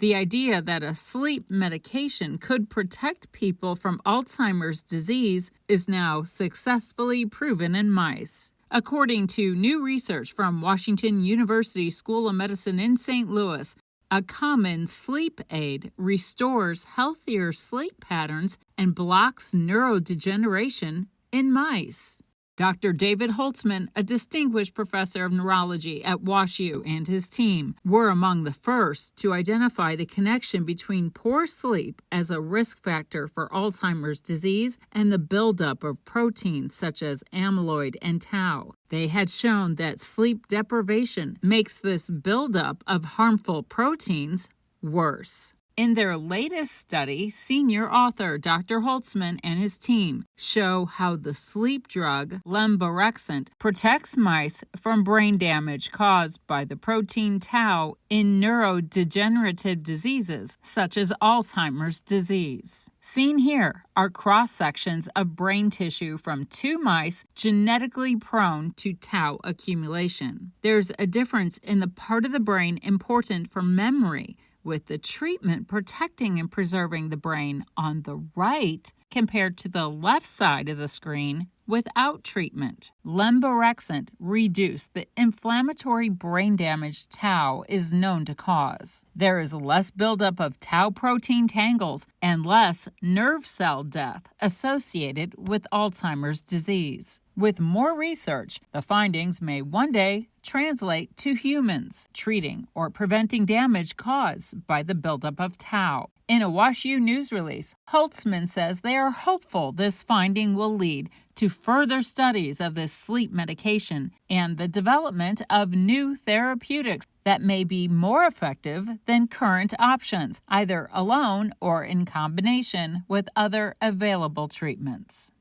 The idea that a sleep medication could protect people from Alzheimer's disease is now successfully proven in mice. According to new research from Washington University School of Medicine in St. Louis, a common sleep aid restores healthier sleep patterns and blocks neurodegeneration in mice. Dr. David Holtzman, a distinguished professor of neurology at WashU, and his team were among the first to identify the connection between poor sleep as a risk factor for Alzheimer's disease and the buildup of proteins such as amyloid and tau. They had shown that sleep deprivation makes this buildup of harmful proteins worse. In their latest study, senior author Dr. Holtzman and his team show how the sleep drug Lemborexant protects mice from brain damage caused by the protein tau in neurodegenerative diseases such as Alzheimer's disease. Seen here are cross-sections of brain tissue from 2 mice genetically prone to tau accumulation. There's a difference in the part of the brain important for memory, with the treatment protecting and preserving the brain on the right compared to the left side of the screen without treatment. Lemborexant reduced the inflammatory brain damage tau is known to cause. There is less buildup of tau protein tangles and less nerve cell death associated with Alzheimer's disease. With more research, the findings may one day translate to humans, treating or preventing damage caused by the buildup of tau. In a WashU news release, Holtzman says they are hopeful this finding will lead to further studies of this sleep medication and the development of new therapeutics that may be more effective than current options, either alone or in combination with other available treatments.